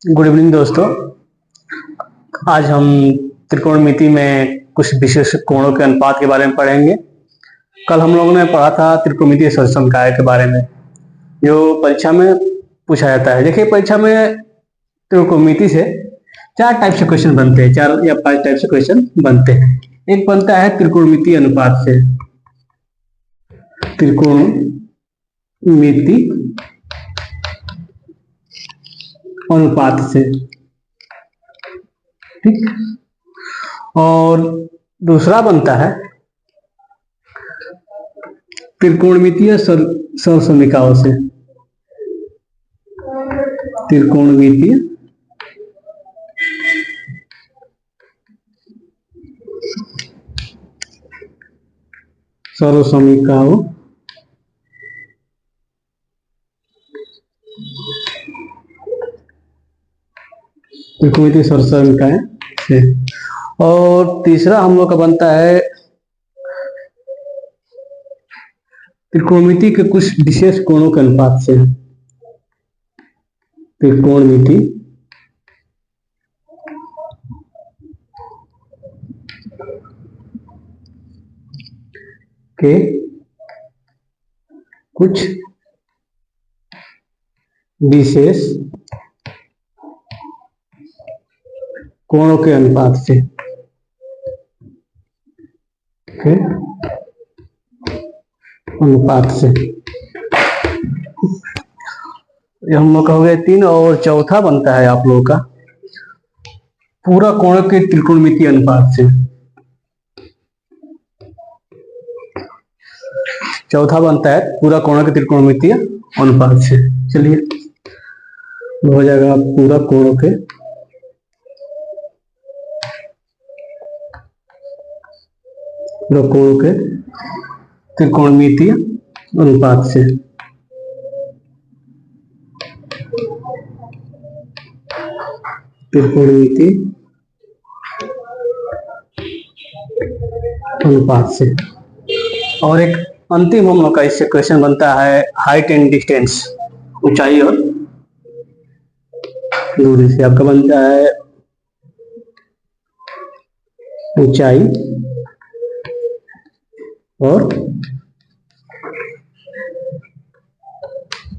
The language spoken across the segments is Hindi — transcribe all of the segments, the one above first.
गुड इवनिंग दोस्तों। आज हम त्रिकोणमिति में कुछ विशेष कोणों के अनुपात के बारे में पढ़ेंगे। कल हम लोगों ने पढ़ा था त्रिकोणमितीय समकाय के बारे में, जो परीक्षा में पूछा जाता है। देखिए, परीक्षा में त्रिकोणमिति से चार टाइप से क्वेश्चन बनते हैं, 4 या 5 टाइप से क्वेश्चन बनते हैं। एक बनता है त्रिकोणमितीय अनुपात से, त्रिकोणमिति अनुपात से, ठीक। और दूसरा बनता है त्रिकोणमितीय सरसमीकाओं से, त्रिकोणमितीय सरसमीकाओं त्रिकोणमितीय सरसमीकाएं से। और तीसरा हम लोग का बनता है त्रिकोणमिति के कुछ विशेष कोणों के अनुपात से, त्रिकोणमिति के कुछ विशेष कोणों के अनुपात से, ये हम लोग का हो गया 3। और चौथा बनता है आप लोगों का पूरा कोण के त्रिकोणमितीय अनुपात से। चौथा बनता है पूरा कोण के त्रिकोणमितीय अनुपात से। चलिए, हो जाएगा पूरा कोण के त्रिकोणमितीय अनुपात से। त्रिकोणमितीय अनुपात से। और एक अंतिम हम लोग का इससे क्वेश्चन बनता है हाइट एंड डिस्टेंस, ऊंचाई और दूरी से। आपका बनता है ऊंचाई और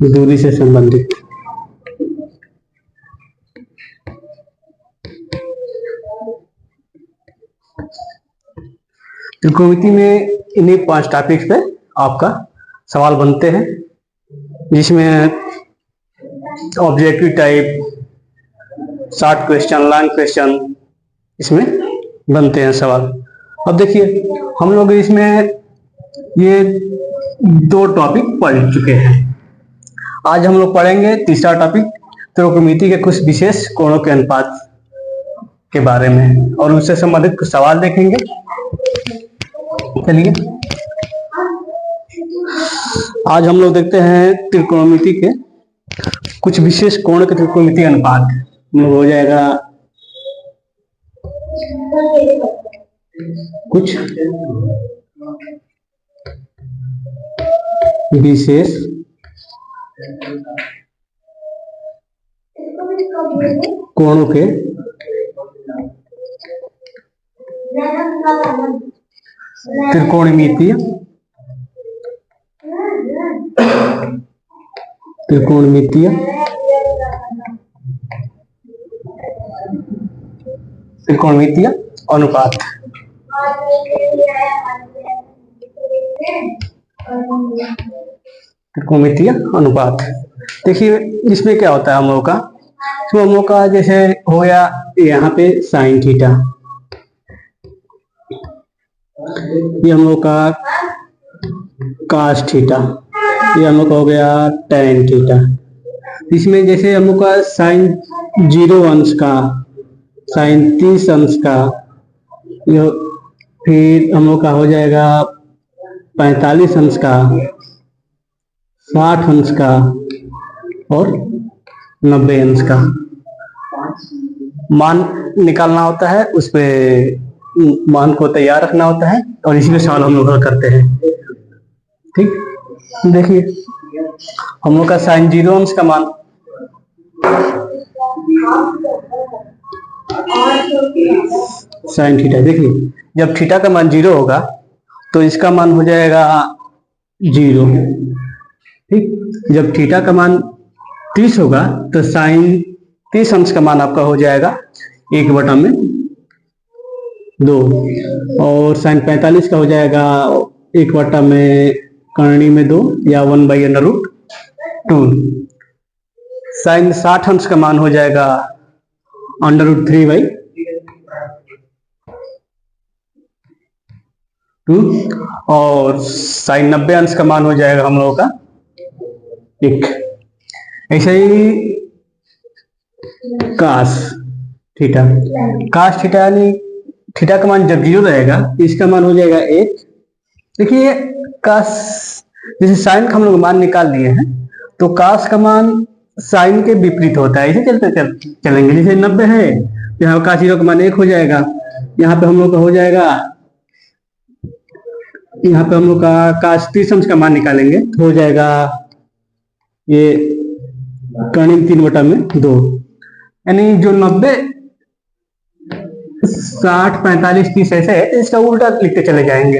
दूरी से संबंधित। त्रिकोणमिति में इन्हीं 5 टॉपिक्स पे आपका सवाल बनते हैं, जिसमें objective type, short question, long question इसमें बनते हैं सवाल। अब देखिए, हम लोग इसमें ये 2 टॉपिक पढ़ चुके हैं। आज हम लोग पढ़ेंगे तीसरा टॉपिक, त्रिकोणमिति के कुछ विशेष कोणों के अनुपात के बारे में, और उससे संबंधित कुछ सवाल देखेंगे। चलिए, आज हम लोग देखते हैं त्रिकोणमिति के कुछ विशेष कोण के त्रिकोणमितीय अनुपात। हो जाएगा कुछ विशेष कोणों के त्रिकोणमितीय अनुपात। त्रिकोणमितीय अनुपात, देखिए इसमें क्या होता है हम लोग का। तो हम लोग का जैसे हो गया यहाँ पे साइन थीटा, ये हम लोग का कास थीटा, ये हम लोग का हो गया टैन थीटा। इसमें जैसे हम लोग का साइन 0 अंश का, साइन 30 अंश का, फिर हम लोग का हो जाएगा 45 अंश का, 60 अंश का और 90 अंश का मान निकालना होता है। उस पे मान को तैयार रखना होता है और इसी में सवाल हम लोग हल करते हैं। ठीक, देखिए हम लोग का साइन 0 अंश का मान साइन थीटा। देखिए जब थीटा का मान 0 होगा तो इसका मान हो जाएगा 0। ठीक, जब थीटा का मान 30 होगा तो साइन 30 अंश का मान आपका हो जाएगा 1/2, और साइन 45 का हो जाएगा 1/2 या 1/√2। साइन 60 अंश का मान हो जाएगा √3/2, और साइन 90 अंश का मान हो जाएगा हम लोगों का 1। ऐसे ही कास थीटा, कास थीटा यानी थीटा का मान जब 0 रहेगा इसका मान हो जाएगा 1। देखिए कास, जैसे साइन का हम लोग मान निकाल लिए हैं तो कास का मान साइन के विपरीत होता है, ऐसे चलेंगे। जैसे 90 है तो यहाँ कास 0 का मान 1 हो जाएगा। यहाँ पे हम लोग का हो जाएगा, यहाँ पे हम लोग का कास 30 अंश का मान निकालेंगे तो हो जाएगा ये कर्णिक 3/2, यानी जो 90 60 45 30 ऐसे है तो इसका उल्टा लिखते चले जाएंगे,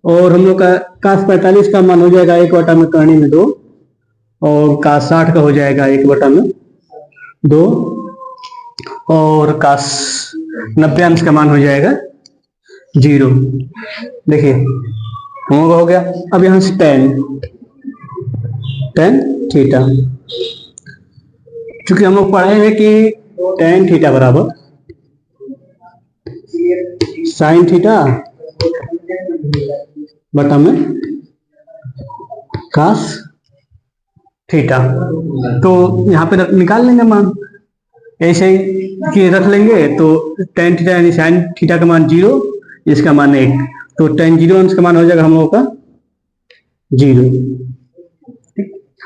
और हम लोग का कास 45 का मान हो जाएगा 1/2, और कास 60 का हो जाएगा 1/2, और कास 90 अंश का मान हो जाएगा 0। देखिए हम लोग हो गया। अब यहां से टेन थीटा, चूंकि हम लोग पढ़े हैं कि टेन थीटा बराबर साइन थीटा बटा में कास थीटा, तो यहाँ पे निकाल लेंगे मान। ऐसे ही कि रख लेंगे तो टेन थीटा यानी साइन थीटा का मान 0, इसका मान 1, तो टेन 0 अंश का मान हो जाएगा हम लोगों का 0।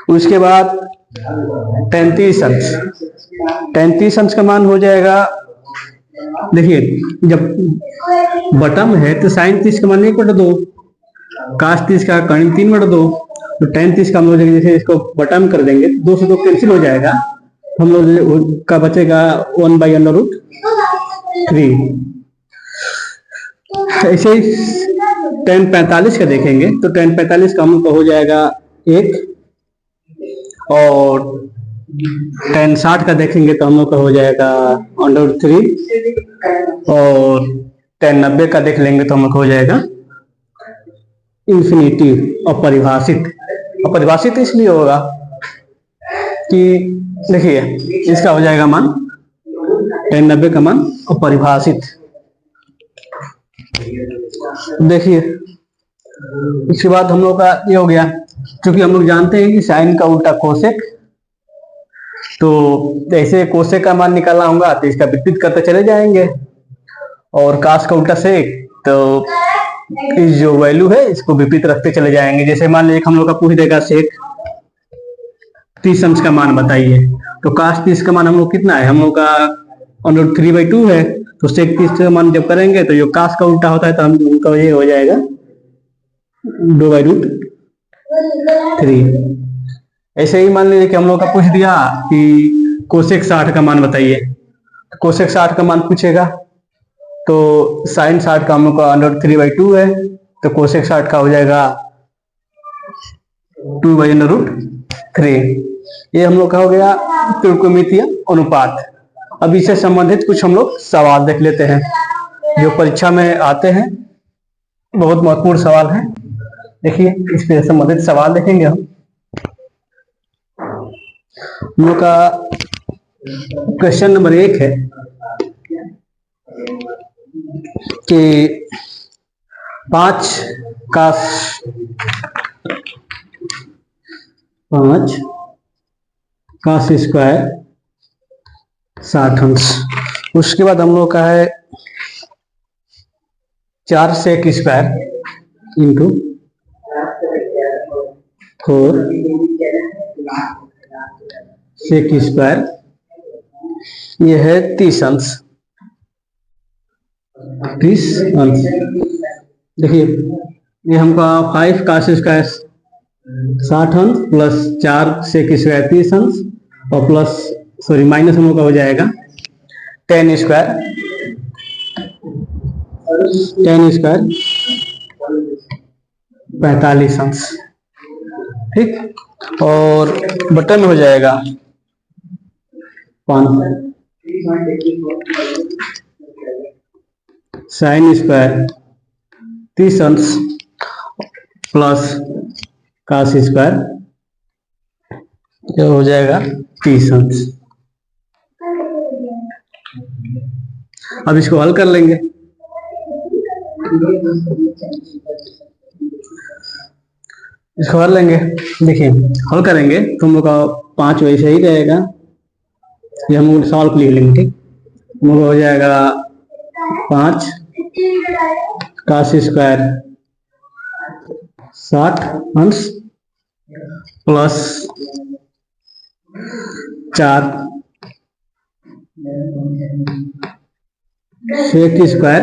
उसके बाद 33 अंश, 33 अंश का मान हो जाएगा, देखिए जब बटम है तो साइन 30 का मान 1/2, कास 30 का कर्णिक 3/2, तो टेन 30 का हम लोग जैसे इसको बटम कर देंगे 2 से 2 कैंसिल हो जाएगा, हम लोग का बचेगा 1/√3। ऐसे ही टेन 45 का देखेंगे तो टेन 45 का हम लोग का हो जाएगा 1, और टेन 60 का देखेंगे तो हम लोग का हो जाएगा √3, और टेन 90 का देख लेंगे तो हम लोग का हो जाएगा इंफिनिटी। अपरिभाषित इसलिए होगा कि देखिए इसका हो जाएगा मान टेन 90 का मान अपरिभाषित। देखिए इसके बाद हम लोग का ये हो गया, क्योंकि हम लोग जानते हैं कि साइन का उल्टा कोसेक, तो ऐसे कोसेक का मान निकालना होगा तो इसका विपरीत करते चले जाएंगे, और कास का उल्टा सेक, तो इस जो वैल्यू है इसको विपरीत रखते चले जाएंगे। जैसे मान लीजिए हम लोग का पूछ देगा सेक 30 अंश का मान बताइए, तो कास 30 का मान हम लोग कितना है, हम लोग का √3/2 है, तो सेक 30 का मान जब करेंगे तो जो कास का उल्टा होता है तो हम उनका ये हो जाएगा 2/√3। ऐसे ही मान लीजिए कि हम लोग का पूछ दिया कि कोसेक 60 का मान बताइए, तो कोसेक 60 का मान पूछेगा, तो साइन 60 का हम लोग का √3/2 है, तो कोसेक 60 का हो जाएगा 2/√3। ये हम लोग का हो गया त्रिकोणमितीय अनुपात। अब इससे संबंधित कुछ हम लोग सवाल देख लेते हैं जो परीक्षा में आते हैं, बहुत महत्वपूर्ण सवाल है। देखिए इससे संबंधित सवाल देखेंगे हम लोग का क्वेश्चन नंबर 1 है कि 5 कास स्क्वायर 60 अंश। उसके बाद हम लोग का है 4 sec square into 4 sec square, ये है 30 अंश। देखिए ये हमका 5 कास स्क्वायर 60 अंश प्लस 4 सेक स्क्वायर 30 अंश और प्लस सॉरी माइनस हम लोग का हो जाएगा 10 स्क्वायर 45 अंश, ठीक। और बटन में हो जाएगा 5 साइन स्क्वायर 30 अंश प्लस कास स्क्वायर, जो हो जाएगा 30 अंश। अब इसको हल कर लेंगे। इसको हल लेंगे, देखिए हल करेंगे तो हम लोग का 5 वैसे ही रहेगा, ये हम लोग सॉल्व लिख लेंगे, ठीक। हम लोग हो जाएगा 5 कास स्क्वायर 60 अंश प्लस 4 सेक स्क्वायर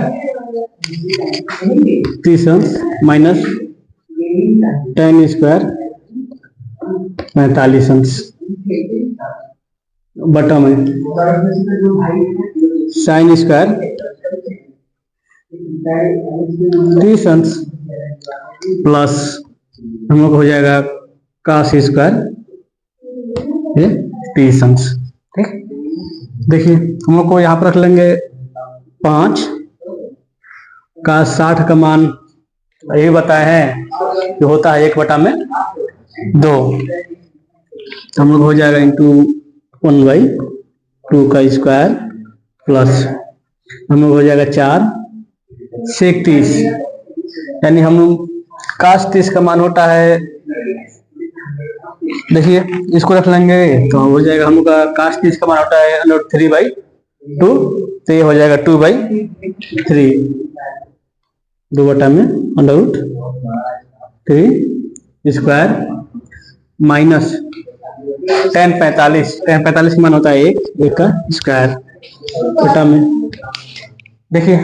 30 अंश माइनस 10 स्क्वायर 45 अंश, बटा में साइन स्क्वायर 30 अंश प्लस हम लोग हो जाएगा कास स्क्वायर ये 30 अंश, ठीक। देखिए हम लोग को यहाँ पर रख लेंगे 5 का 60 का मान यही बताया है जो होता है 1/2, हम लोग हो जाएगा इंटू 1/2 का स्क्वायर प्लस हम लोग हो जाएगा 4 सेक 30, यानी हम लोग काश 30 का मान होता है, देखिए इसको रख लेंगे तो हो जाएगा हम लोग का काश 30 का मान होता है √3/2, तो ये हो जाएगा 2/3, 2 में √3 स्क्वायर माइनस 10 45 का मान होता है 1 का स्क्वायर बटा में। देखिए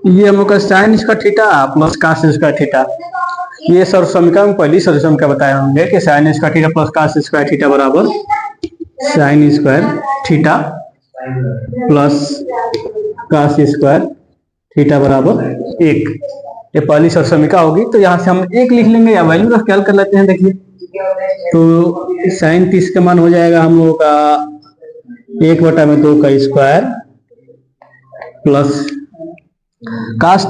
ये हम लोग का साइन इसका थीटा प्लस कास इसका थीटा, ये सर्व समीकरण में पहली सर्व समीकरण बताए होंगे कि sine square theta plus cos square theta बराबर sine square theta plus cos square theta बराबर 1, ये पहली सर्व समीकरण होगी। तो यहाँ से हम 1 लिख लेंगे या वैल्यू रख के हल कर लेते हैं। देखिए तो साइन 30 का मान हो जाएगा हम लोगों का 1/2 का स्क्वायर प्लस काश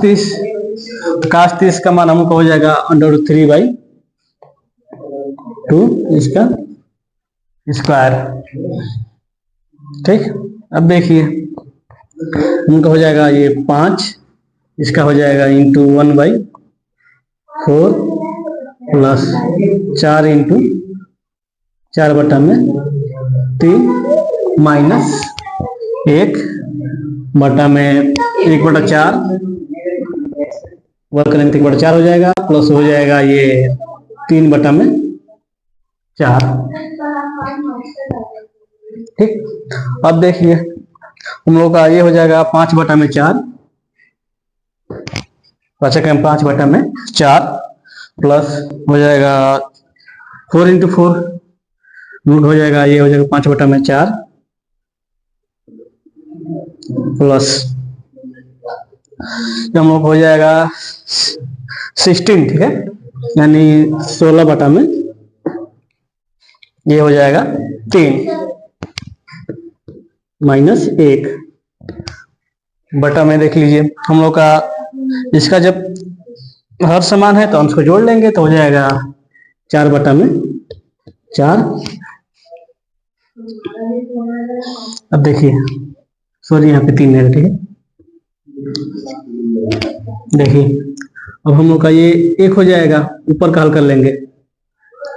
30 का मान हमको हो जाएगा √3/2 इसका स्क्वायर, ठीक। अब देखिए उनका हो जाएगा ये 5, इसका हो जाएगा इंटू 1/4 प्लस 4 इंटू 4/3 माइनस 1/4 वर्ग करेंगे 1/4 हो जाएगा प्लस हो जाएगा ये 3/4, ठीक। अब देखिए हम लोग का ये हो जाएगा 5/4, बचा के 5/4 प्लस हो जाएगा 4 इंटू 4 रूट हो जाएगा, ये हो जाएगा 5/4 प्लस हम लोग हो जाएगा 16, ठीक है, यानी 16 में ये हो जाएगा 3 माइनस 1 बटा में। देख लीजिए हम लोग का इसका जब हर समान है तो हम इसको जोड़ लेंगे तो हो जाएगा 4/4। अब देखिए सॉरी यहाँ पे 3 है, ठीक है। देखिए अब हम लोग का ये 1 हो जाएगा, ऊपर का हल कर लेंगे,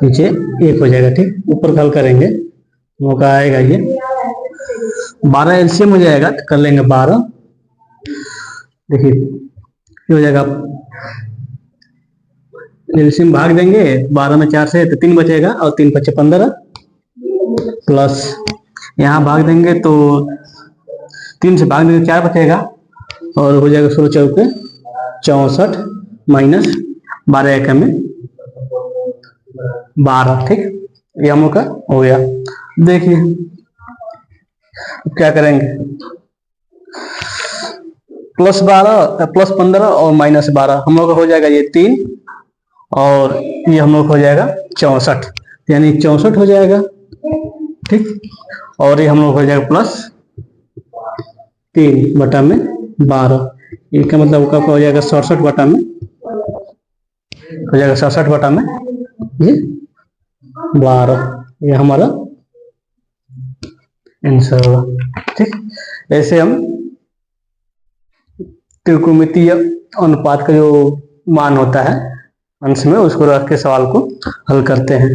नीचे 1 हो जाएगा, ठीक। ऊपर का हल करेंगे हम लोग का आएगा ये 12 एलसीएम हो जाएगा, तो कर लेंगे 12। देखिए ये हो जाएगा एलसीएम भाग देंगे 12 में 4 से तो 3 बचेगा और 3 × 5 = 15 प्लस यहाँ भाग देंगे तो 3 से भाग देंगे 4 बचेगा और हो जाएगा 16 चौके 64 माइनस 12 में 12, ठीक। ये हम लोग का हो गया। देखिए क्या करेंगे, +12 +15 और -12 हम लोग का हो जाएगा ये 3, और ये हम लोग हो जाएगा 64, यानी 64 हो जाएगा। ठीक, और ये हम लोग हो जाएगा +3/12, इसका मतलब कब हो जाएगा 67/में, हो जाएगा 67/में ये 12, ये हमारा आंसर होगा। ठीक, ऐसे हम त्रिकोणमितीय अनुपात का जो मान होता है अंश में, उसको रख के सवाल को हल करते हैं।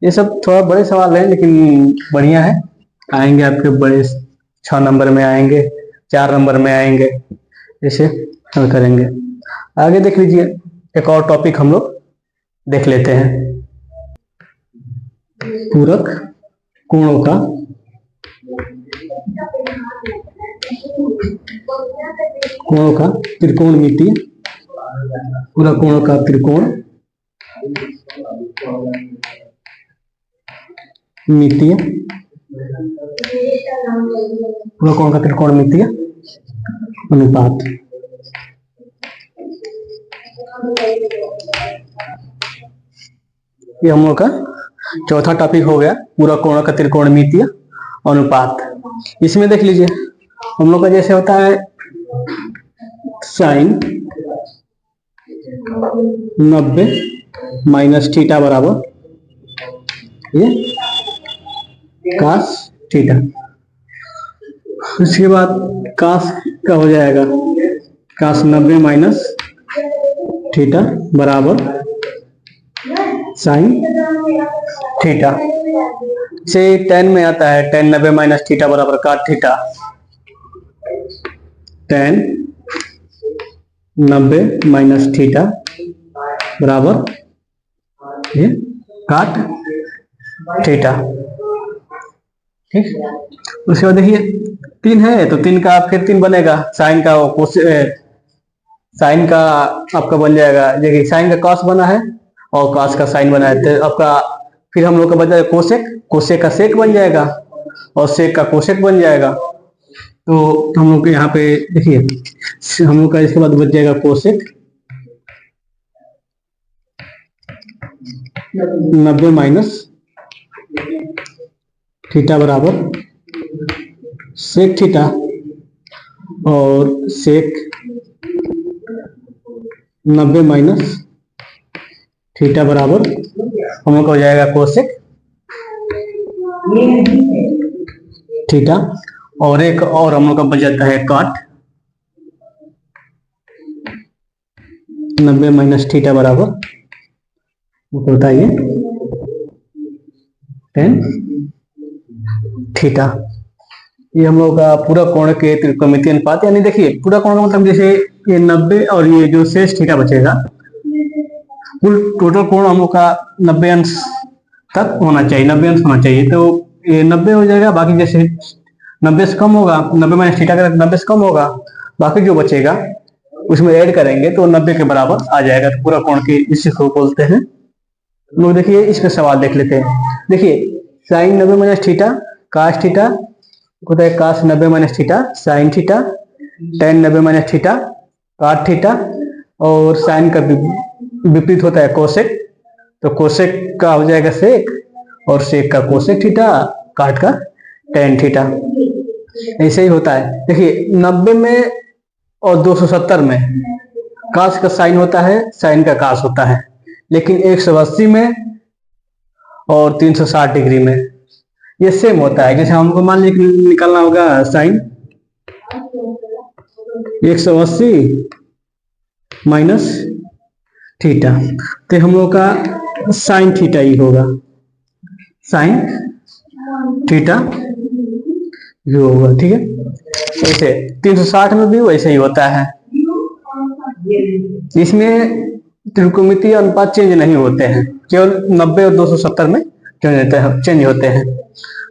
ये सब थोड़ा बड़े सवाल हैं लेकिन बढ़िया है, आएंगे आपके बड़े 6 नंबर में आएंगे, 4 नंबर में आएंगे, इसे हल करेंगे। आगे देख लीजिए, एक और टॉपिक हम लोग देख लेते हैं, पूरक कोणों का त्रिकोणमितीय, पूरक कोणों का त्रिकोणमितीय, पूरक कोणों का त्रिकोणमितीय अनुपात। ये हम लोग का चौथा टॉपिक हो गया, पूरक कोणों का त्रिकोणमितीय अनुपात। इसमें देख लीजिए हम लोग का जैसे होता है sin 90 - थीटा बराबर ये cos थीटा। उसके बाद cos का हो जाएगा cos 90 - थीटा बराबर sin थीटा। से tan में आता है tan 90 - थीटा बराबर cot थीटा, tan 90 - थीटा बराबर ये cot थीटा। ठीक, उसके बाद देखिए 3 है तो 3 का फिर 3 बनेगा, साइन का साइन का आपका बन जाएगा, देखिए साइन का कॉस बना है और कॉस का साइन बना है, तो आपका फिर हम लोग का बन जाएगा कोसेक, कोसेक का सेक बन जाएगा और सेक का कोसेक बन जाएगा। तो हम लोग यहाँ पे देखिए हम लोग का इसके बाद बच जाएगा कोसेक 90 - थीटा बराबर सेक थीटा, और सेक 90 - थीटा बराबर हम लोग का हो जाएगा कोसेक थीटा, और एक और हम लोग का बच जाता है कॉट 90 - थीटा बराबर होता है ये tan थीटा। ये हम लोग का पूरा कोण के त्रिकोणमितीय अनुपात, यानी देखिए पूरा कोण का मतलब जैसे ये 90 और ये जो शेष थीटा बचेगा, कुल टोटल कोण हम लोग का 90 अंश तक होना चाहिए, 90 अंश होना चाहिए। तो ये 90 हो जाएगा, बाकी जैसे 90 से कम होगा, 90 - थीटा का 90 से कम होगा, बाकी जो बचेगा उसमें ऐड करेंगे तो 90 के बराबर आ जाएगा, तो पूरा कोण के इसको बोलते हैं लोग। देखिए इसका सवाल देख लेते हैं, देखिए साइन 90 - थीटा cos थीटा होता है cos 90 - theta sin theta, tan 90 - theta cot theta, और साइन का विपरीत होता है कोसेक, तो कोसेक का हो जाएगा सेक, और सेक का कोसेक थीटा, काट का tan थीटा। ऐसे ही होता है, देखिए 90 में और 270 में cos का साइन होता है, साइन का cos होता है, लेकिन 180 में और 360 डिग्री में ये सेम होता है। जैसे हमको मान लीजिए निकालना होगा साइन 180 - थीटा, तो हम लोग का साइन थीटा ही होगा, साइन थीटा भी होगा। ठीक है, ऐसे 360 में भी वैसे ही होता है, इसमें त्रिकोणमितीय अनुपात चेंज नहीं होते हैं, केवल 90 और 270 में चेंज होते हैं।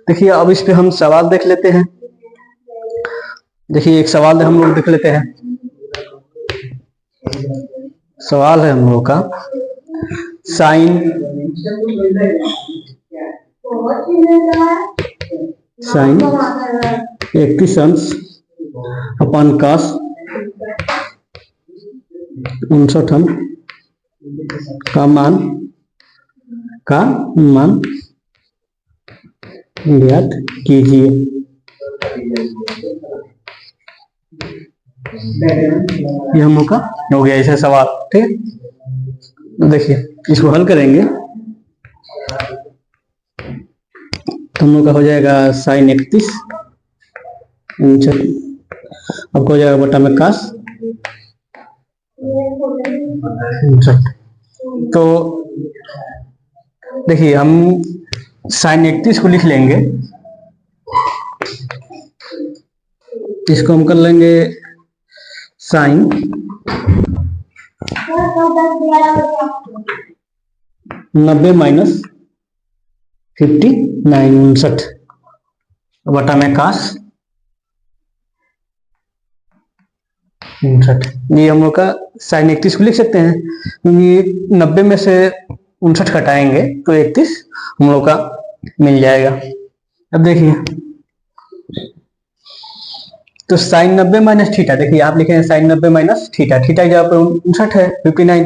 देखिए अब इस पे हम सवाल देख लेते हैं। देखिए एक सवाल हम लोग देख लेते हैं, सवाल है हम लोग का साइन साइन 31 अंश अपन कास 59 अंश का मान ज्ञात कीजिए। ये हम लोग का हो गया ऐसा सवाल। ठीक, देखिए इसको हल करेंगे तो हम लोग का हो जाएगा साइन 31 आपको हो जाएगा बटा में कास 59। तो देखिए हम साइन 31 को लिख लेंगे, इसको हम कर लेंगे साइन 90 माइनस 59 बटा में कास 59। ये हम लोग का साइन 31 को लिख सकते हैं क्योंकि 90 में से 59 घटाएंगे तो 31 हम लोग का मिल जाएगा। अब देखिए तो साइन 90 माइनस थीटा, देखिए आप लिखे हैं साइन 90 माइनस थीटा, थीटा की जगह पर 59 है 59,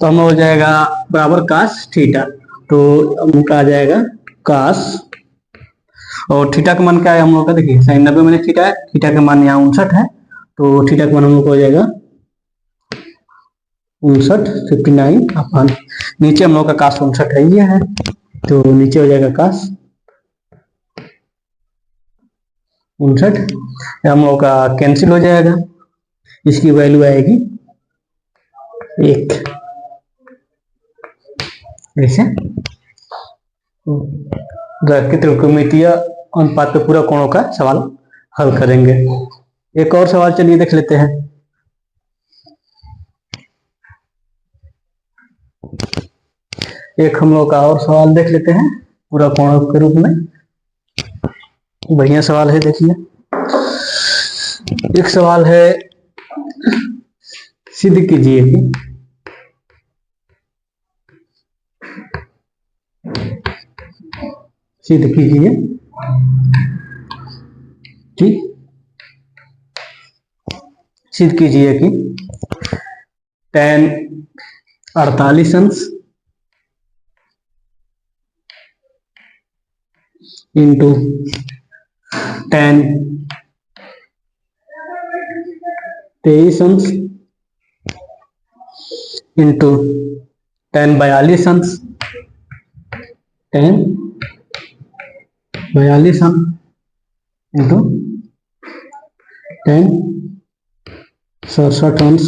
तो हम हो जाएगा बराबर कास थीटा। तो हम लोग का आ जाएगा कास और थीटा का मान क्या है हम लोग का, देखिए साइन 90 माइनस थीटा है, थीटा का मान यहाँ 59 है तो थीटा का मान हम लोग को हो जाएगा 59 अपन नीचे हम लोग का कास 59 है ये है तो नीचे हो जाएगा कास 59, हम लोग का कैंसिल हो जाएगा, इसकी वैल्यू आएगी 1। ऐसे त्रिकोणमितीय अनुपात पे पूरा कोणों का सवाल हल करेंगे। एक और सवाल चलिए देख लेते हैं। एक हम लोग का और सवाल देख लेते हैं पूरा कोणों के रूप में, बढ़िया सवाल है। देखिए एक सवाल है सिद्ध कीजिए कि ठीक सिद्ध कीजिए कि tan 48 अंश इंटू tan 23 अंश इंटू tan 42 अंश इंटू tan 67 अंश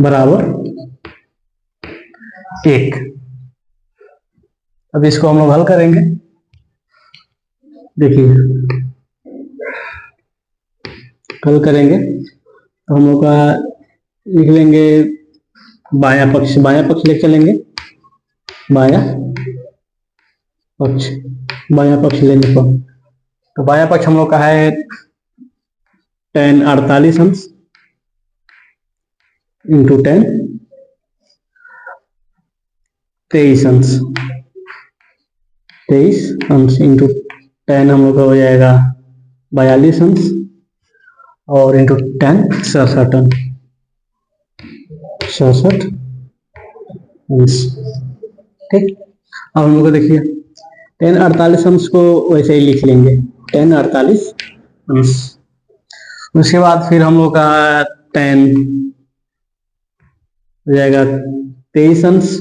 बराबर 1। अब इसको हम लोग हल करेंगे। देखिए हल करेंगे तो हम लोग का लिख लेंगे बायां पक्ष लेके चलेंगे, बायां पक्ष लेने पर तो बायां पक्ष हम लोग का है tan 48 अंश इंटू tan 23 अंश इंटू tan हम लोग का हो जाएगा 42 अंश और इंटू tan 67 अंश। ठीक, अब हम लोग को देखिए tan 48 अंश को वैसे ही लिख लेंगे tan 48 अंश, उसके बाद फिर हम लोग का tan हो जाएगा 23 अंश,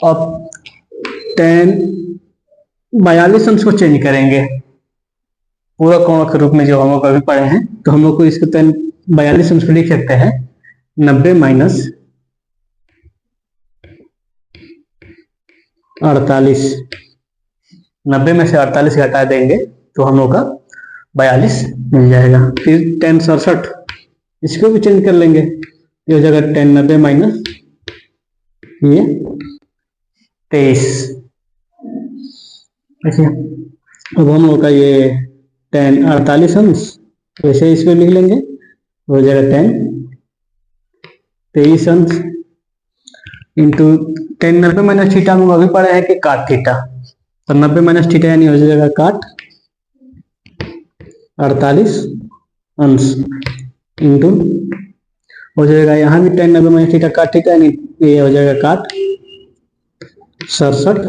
अब tan 42 अंश को चेंज करेंगे पूरा कोण के रूप में जो हम लोग अभी पढ़े हैं, तो हम लोग को इसको tan 42 अंश को लिख सकते हैं 90 माइनस 48, 90 में से 48 घटा देंगे तो हम लोग का 42 मिल जाएगा। फिर tan 67 इसको भी चेंज कर लेंगे, ये हो जाएगा tan 90 माइनस ये 23। देखिए अब हम लोग का ये tan 48 अंश वैसे इसको लिख लेंगे, हो जाएगा tan 23 अंश इंटू टेन 90 माइनस थीटा हम लोग अभी पढ़े हैं कि काट थीटा, तो 90 माइनस थीटा यानी हो जाएगा काट 48 अंश इंटू हो जाएगा यहाँ भी टेन 90 माइनस थीटा काट थीटा यानी ये हो जाएगा काट 67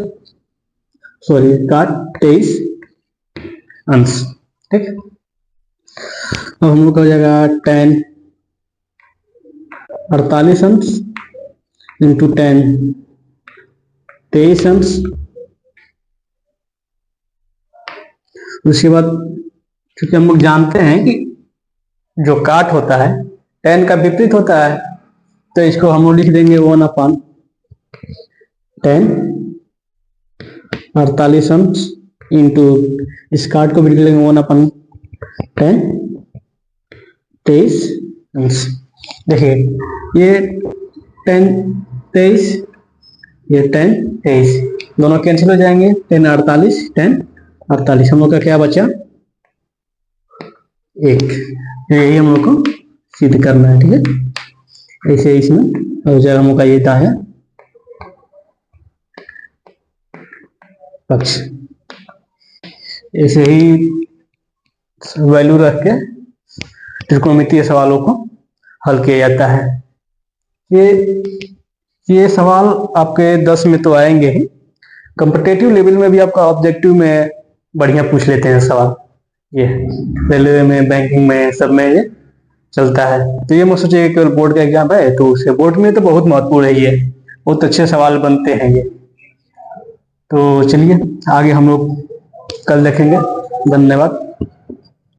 सॉरी काट 23 अंश। ठीक, अब हम लोग का हो जाएगा टेन 48 अंश इंटू टेन 23 अंश। उसके बाद क्योंकि हम लोग जानते हैं कि जो काट होता है टेन का विपरीत होता है, तो इसको हम लोग लिख देंगे 1/10 48 अंश इंटू इस काट को भी लिख लेंगे 1/10 23 अंश। देखिए ये 10 23 ये 10 23 दोनों कैंसिल हो जाएंगे, 10 48 10 48 हम लोग का क्या बचा 1। यही हम लोग को सिद्ध करना है। ठीक है, ऐसे इसमें हो जाएगा हम लोग का ये दाया पक्ष। ऐसे ही वैल्यू रख के त्रिकोणमितीय सवालों को हल किया जाता है। ये सवाल आपके 10 में तो आएंगे ही, कॉम्पिटिटिव लेवल में भी आपका ऑब्जेक्टिव में बढ़िया पूछ लेते हैं सवाल, ये रेलवे में बैंकिंग में सब में ये चलता है। तो ये मत सोचिए केवल बोर्ड का एग्जाम है तो उससे, बोर्ड में तो बहुत महत्वपूर्ण है, ये बहुत अच्छे सवाल बनते हैं ये। तो चलिए आगे हम लोग कल देखेंगे। धन्यवाद।